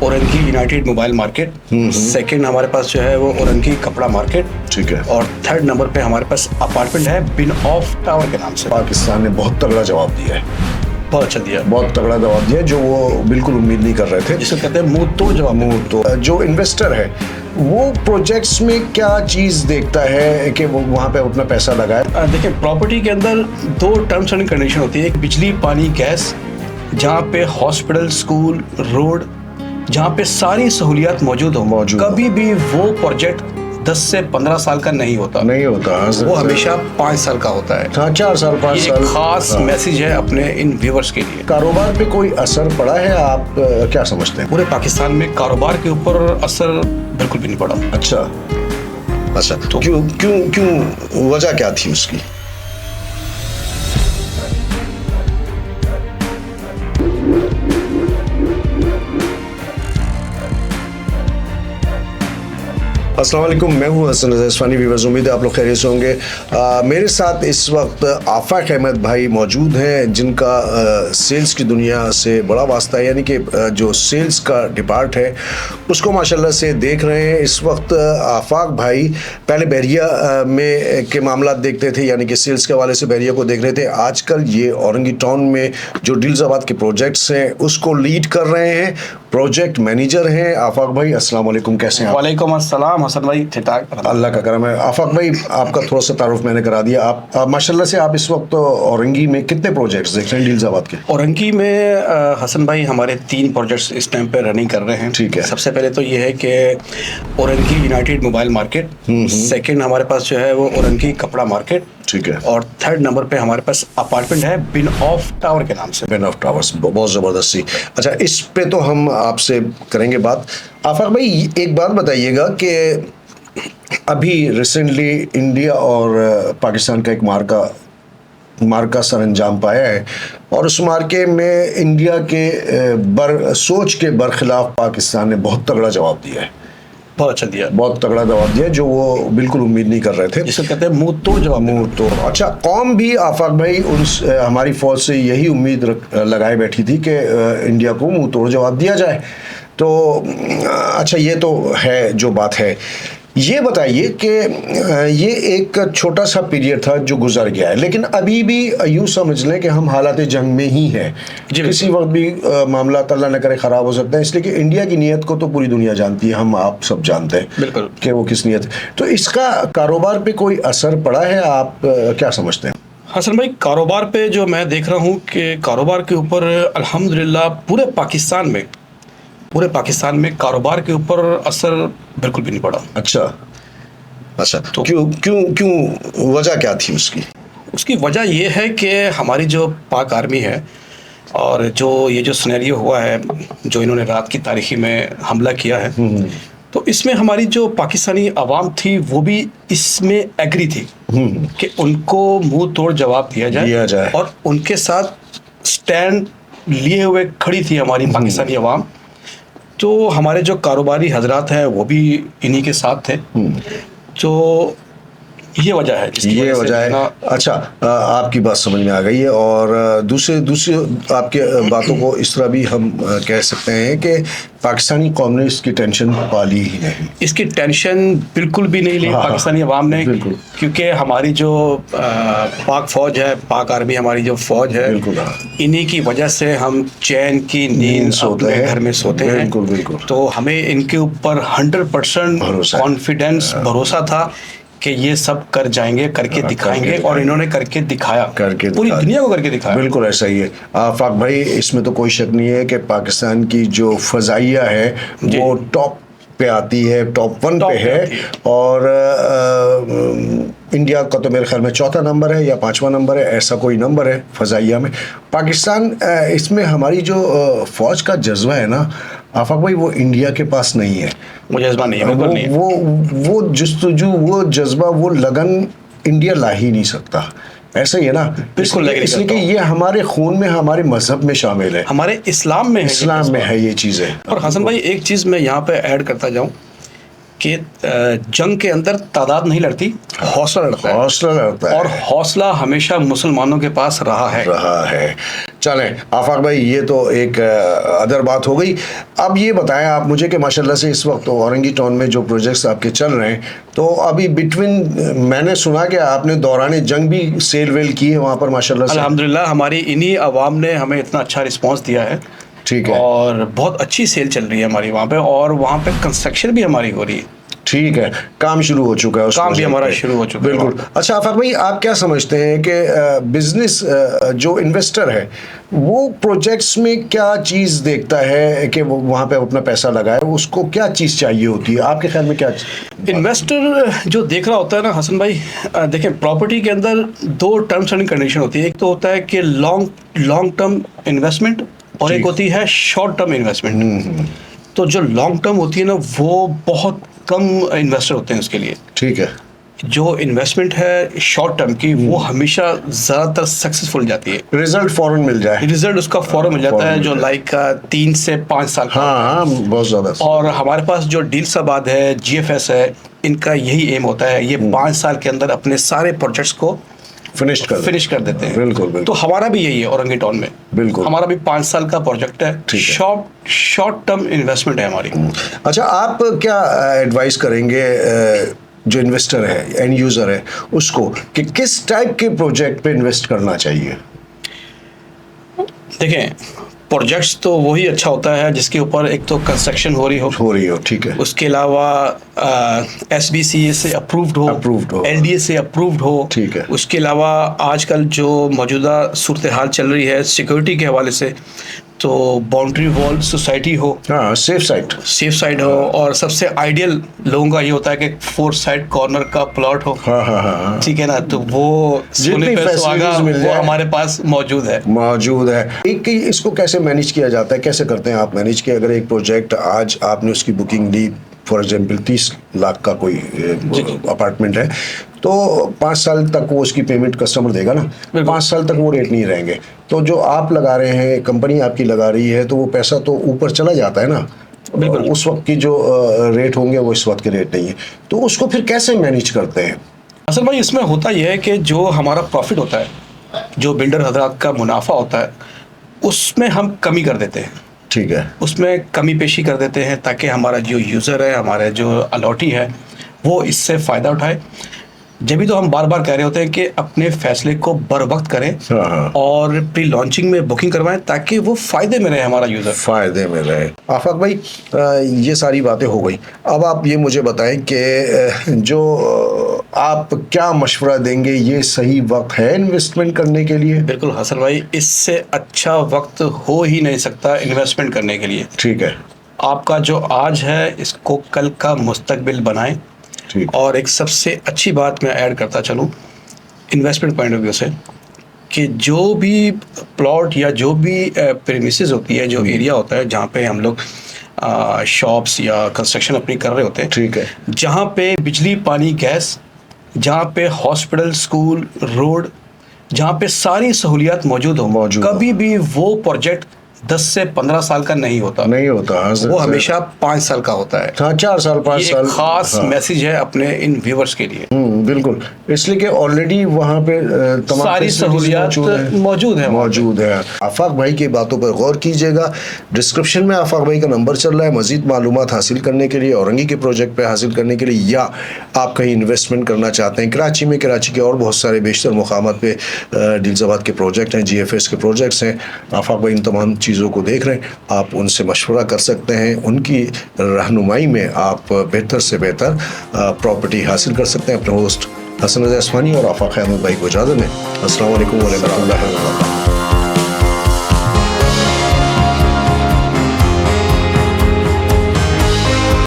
Orangi United mobile market, second हमारे पास जो है वो औरंगी कपड़ा मार्केट, ठीक है, और थर्ड नंबर पे हमारे पास अपार्टमेंट है बिन ऑफ टावर के नाम से। पाकिस्तान ने बहुत तगड़ा जवाब दिया है, बहुत अच्छा दिया, बहुत तगड़ा जवाब दिया जो वो बिल्कुल उम्मीद नहीं कर रहे थे, जिसे कहते हैं मुंह तोड़ जवाब। मुंह तो जो इन्वेस्टर है वो प्रोजेक्ट्स में क्या चीज देखता है कि वो वहां पे अपना पैसा लगाए? देखिए, प्रॉपर्टी के अंदर दो टर्म्स एंड कंडीशन होती है, एक बिजली पानी गैस, जहाँ पे हॉस्पिटल स्कूल रोड, जहाँ पे सारी सहूलियात मौजूद हो। कभी भी वो प्रोजेक्ट 10 से 15 साल का नहीं होता, वो हमेशा 5 साल का होता है। 4 साल 5 साल। खास मैसेज है अपने इन व्यूअर्स के लिए। कारोबार पे कोई असर पड़ा है, आप क्या समझते हैं? पूरे पाकिस्तान में कारोबार के ऊपर असर बिल्कुल भी नहीं पड़ा। अच्छा, तो क्यों वजह क्या थी उसकी? अस्सलाम वालेकुम, मैं हूं हसन रज़ा इस्फानी। व्यूअर्स, उम्मीद है आप लोग खैरियत से होंगे। मेरे साथ इस वक्त आफाक अहमद भाई मौजूद हैं, जिनका सेल्स की दुनिया से बड़ा वास्ता है, यानी कि जो सेल्स का डिपार्ट है उसको माशाल्लाह से देख रहे हैं इस वक्त। आफाक भाई पहले बहरिया में के मामला देखते थे, यानी कि सेल्स के हवाले से बहरिया को देख रहे थे। आजकल ये औरंगी टाउन में जो डील्साबाद के प्रोजेक्ट्स हैं उसको लीड कर रहे हैं, प्रोजेक्ट मैनेजर हैं। आफाक भाई अस्सलाम वालेकुम, कैसे हैं आप? वालेकुम अस्सलाम हसन भाई, ठीक ठाक, अल्लाह का करम है। आफाक भाई, आपका थोड़ा सा तारुफ मैंने करा दिया। आप माशाल्लाह से आप इस वक्त औरंगी में कितने प्रोजेक्ट्स देख रहे हैं डील्साबाद के? औरंगी में हसन भाई हमारे 3 प्रोजेक्ट्स इस टाइम पे रनिंग कर रहे हैं। ठीक है। सबसे पहले तो ये है कि Orangi United mobile market, second हमारे पास जो है वो औरंगी कपड़ा मार्केट, ठीक है, और थर्ड नंबर पे हमारे पास अपार्टमेंट है बिन ऑफ टावर के नाम से। बिन ऑफ टावर्स, बहुत ज़बरदस्ती। अच्छा, इस पे तो हम आपसे करेंगे बात। आफाक भाई, एक बात बताइएगा कि अभी रिसेंटली इंडिया और पाकिस्तान का एक मार्का सर अंजाम पाया है, और उस मार्के में इंडिया के सोच के बरखिलाफ पाकिस्तान ने बहुत तगड़ा जवाब दिया है, बहुत अच्छा दिया, बहुत तगड़ा जवाब दिया जो वो बिल्कुल उम्मीद नहीं कर रहे थे, जिसे कहते हैं मुंह तोड़ जवाब। मुंह तोड़। अच्छा, कौम भी आफाक भाई हमारी फौज से यही उम्मीद लगाए बैठी थी कि इंडिया को मुंह तोड़ जवाब दिया जाए। तो अच्छा, ये तो है जो बात है। ये बताइए कि ये एक छोटा सा पीरियड था जो गुजर गया है, लेकिन अभी भी यूँ समझ लें कि हम हालात जंग में ही हैं। किसी वक्त भी मामला अल्लाह न करे ख़राब हो सकता है, इसलिए कि इंडिया की नीयत को तो पूरी दुनिया जानती है, हम आप सब जानते हैं बिल्कुल कि वो किस नीयत। तो इसका कारोबार पे कोई असर पड़ा है, आप क्या समझते हैं? हसन भाई, कारोबार पे जो मैं देख रहा हूँ कि कारोबार के ऊपर अल्हम्दुलिल्लाह पूरे पाकिस्तान में कारोबार के ऊपर असर बिल्कुल भी नहीं पड़ा। अच्छा, तो क्यों वजह क्या थी उसकी वजह ये है कि हमारी जो पाक आर्मी है, और ये जो सिनेरियो हुआ है, जो इन्होंने रात की तारीखी में हमला किया है, तो इसमें हमारी जो पाकिस्तानी आवाम थी वो भी इसमें एग्री थी कि उनको मुंह तोड़ जवाब दिया जाए, और उनके साथ स्टैंड लिए हुए खड़ी थी हमारी पाकिस्तानी आवाम। तो हमारे जो कारोबारी हजरात हैं वो भी इन्हीं के साथ थे। तो ये वजह है, ये वजह है। अच्छा, आपकी बात समझ में आ गई है, और दूसरी आपके बातों को इस तरह भी हम कह सकते हैं कि पाकिस्तानी कौम ने इसकी टेंशन पाली ही नहीं। इसकी टेंशन बिल्कुल भी नहीं ली पाकिस्तानी अवाम ने, क्योंकि हमारी जो पाक फौज है, पाक आर्मी हमारी जो फौज है, इन्हीं की वजह से हम चैन की नींद सोते हैं, घर में सोते हैं। बिल्कुल। तो हमें इनके ऊपर 100% कॉन्फिडेंस, भरोसा था कि ये सब कर जाएंगे, करके दिखाएंगे, और इन्होंने करके दिखाया, पूरी दुनिया को करके दिखाया। बिल्कुल ऐसा ही है आफाक भाई, इसमें तो कोई शक नहीं है कि पाकिस्तान की जो फजाइया है वो टॉप पे आती है, टॉप 1 पे है, और इंडिया का तो मेरे ख्याल में 4था नंबर है या 5वां नंबर है, ऐसा कोई नंबर है फजाइया में। पाकिस्तान इसमें हमारी जो फौज का जज्बा है ना आफाक भाई, वो इंडिया के पास नहीं है। वो जज्बा नहीं है, वो जुस्तजू, वो जज्बा, वो लगन इंडिया ला ही नहीं सकता। ऐसा ही है ना, बिल्कुल। इसलिए कि ये हमारे खून में, हमारे मजहब में शामिल है, हमारे इस्लाम में है ये चीज़ें। और हसन भाई, एक चीज़ मैं यहाँ पे ऐड करता जाऊँ कि जंग के अंदर तादाद नहीं लड़ती, हौसला लड़ता है। हौसला लड़ता है और हौसला हमेशा मुसलमानों के पास रहा है। चलें आफाक भाई, ये तो एक अदर बात हो गई। अब ये बताएं आप मुझे कि माशाल्लाह से इस वक्त औरंगी टाउन में जो प्रोजेक्ट्स आपके चल रहे हैं, तो अभी बिटवीन मैंने सुना कि आपने दौरान जंग भी सेल वेल की है वहाँ पर माशाल्लाह से। अल्हम्दुलिल्लाह हमारी इन्हीं अवाम ने हमें इतना अच्छा रिस्पांस दिया है। ठीक है। और बहुत अच्छी सेल चल रही है हमारी वहाँ पे, और वहाँ पे कंस्ट्रक्शन भी हमारी हो रही है। ठीक है, काम शुरू हो चुका है उस काम भी प्रोजेक्ट हमारा पे। शुरू हो चुका है। बिल्कुल। अच्छा आफाक भाई, आप क्या समझते हैं कि बिजनेस जो इन्वेस्टर है वो प्रोजेक्ट्स में क्या चीज़ देखता है कि वो वहाँ पे अपना पैसा लगाए, उसको क्या चीज़ चाहिए होती है आपके ख्याल में? क्या इन्वेस्टर जो देख रहा होता है ना हसन भाई, देखें प्रॉपर्टी के अंदर दो टर्म्स एंड कंडीशन होती है। एक तो होता है कि लॉन्ग टर्म इन्वेस्टमेंट, और एक होती है शॉर्ट टर्म इन्वेस्टमेंट। तो जो लॉन्ग टर्म होती है ना, वो बहुत कम इन्वेस्टर होते हैं उसके लिए। ठीक है। जो इन्वेस्टमेंट है शॉर्ट टर्म की, वो हमेशा ज़्यादातर सक्सेसफुल जाती है। रिजल्ट फौरन मिल जाए। रिजल्ट उसका फौरन मिल जाता है, जो लाइक 3 से 5 साल का। हाँ, बहुत ज़्यादा। और हमारे पास जो डील्साबाद है, GFS है, इनका यही एम होता है, ये 5 साल के अंदर अपने सारे प्रोजेक्ट्स को फिनिश कर देते हैं। बिल्कुल। तो हमारा भी यही है औरंगी टाउन में। बिल्कुल। हमारा भी 5 साल का प्रोजेक्ट है। शॉर्ट टर्म इन्वेस्टमेंट है हमारी। अच्छा, आप क्या एडवाइस करेंगे जो इन्वेस्टर है, एंड यूजर है, उसको कि किस टाइप के प्रोजेक्ट पे इन्वेस्ट करना चाहिए? देखें, प्रोजेक्ट्स तो वही अच्छा होता है जिसके ऊपर एक तो कंस्ट्रक्शन हो रही हो। ठीक है। उसके अलावा SBCA से अप्रूव्ड हो, LDA से अप्रूव्ड हो। ठीक है। उसके अलावा आजकल जो मौजूदा सूरत हाल चल रही है सिक्योरिटी के हवाले से, तो बाउंड्री वॉल सोसाइटी हो, हाँ, सेफ साइड हो। और सबसे आइडियल लोगों का ये होता है कि 4 साइड कॉर्नर का प्लॉट हो। हाँ। ठीक है ना, तो वो जितनी फैसिलिटीज मिल जाए वो हमारे पास मौजूद है। एक इसको कैसे मैनेज किया जाता है, कैसे करते हैं आप मैनेज कि अगर एक प्रोजेक्ट आज आपने उसकी बुकिंग ली, फॉर एग्जाम्पल 30 लाख का कोई अपार्टमेंट है, तो 5 साल तक वो उसकी पेमेंट कस्टमर देगा ना, 5 साल तक वो रेट नहीं रहेंगे। तो जो आप लगा रहे हैं, कंपनी आपकी लगा रही है, तो वो पैसा तो ऊपर चला जाता है ना। बिल्कुल। उस वक्त की जो रेट होंगे वो इस वक्त के रेट नहीं है, तो उसको फिर कैसे मैनेज करते हैं? असल भाई इसमें होता यह है कि जो हमारा प्रॉफिट होता है, जो बिल्डर हजरात का मुनाफा होता है, उसमें हम कमी कर देते हैं। ठीक है। उसमें कमी पेशी कर देते हैं ताकि हमारा जो यूज़र है, हमारे जो अलॉटी है, वो इससे फ़ायदा उठाए। जब भी तो हम बार बार कह रहे होते हैं कि अपने फैसले को बर वक्त करें। हाँ। और प्री लॉन्चिंग में बुकिंग करवाएं ताकि वो फ़ायदे में रहे, हमारा यूज़र फ़ायदे में रहे। आफाक भाई, ये सारी बातें हो गई। अब आप ये मुझे बताएं कि जो आप क्या मशवरा देंगे, ये सही वक्त है इन्वेस्टमेंट करने के लिए? बिल्कुल हसन भाई, इससे अच्छा वक्त हो ही नहीं सकता इन्वेस्टमेंट करने के लिए। ठीक है। आपका जो आज है, इसको कल का मुस्तकबिल बनाएं। ठीक। और एक सबसे अच्छी बात मैं ऐड करता चलूँ इन्वेस्टमेंट पॉइंट ऑफ व्यू से, कि जो भी प्लॉट या जो भी प्रीमिसेस होती है, जो एरिया होता है जहाँ पे हम लोग शॉप्स या कंस्ट्रक्शन अपनी कर रहे होते हैं, ठीक है, जहाँ पे बिजली, पानी, गैस, जहाँ पे हॉस्पिटल, स्कूल, रोड, जहाँ पे सारी सहूलियात मौजूद हो, कभी भी वो प्रोजेक्ट 10 से 15 साल का नहीं होता। वो हमेशा 5 साल का होता है। हाँ, 4 साल 5 साल। खास मैसेज है अपने इन व्यूअर्स के लिए। बिल्कुल, इसलिए कि ऑलरेडी वहाँ पे तमाम सारी सहूलियात मौजूद है। आफाक भाई की बातों पर गौर कीजिएगा। डिस्क्रिप्शन में आफाक भाई का नंबर चल रहा है। मजीद मालूमात हासिल करने के लिए, औरंगी के प्रोजेक्ट पे हासिल करने के लिए, या आप कहीं इन्वेस्टमेंट करना चाहते हैं कराची में, कराची के और बहुत सारे बेशतर मुकामात पे डील्साबाद के प्रोजेक्ट हैं, GFS के प्रोजेक्ट्स हैं। आफाक भाई इन तमाम चीज़ों को देख रहे हैं, आप उनसे मशवरा कर सकते हैं। उनकी रहनुमाई में आप बेहतर से बेहतर प्रॉपर्टी हासिल कर सकते हैं। अपने होस्ट हसन रज़ा अस्वानी और आफाक अहमद भाई को इजाज़त दें। अस्सलाम वालेकुम व रहमतुल्लाहि व बरकातहू।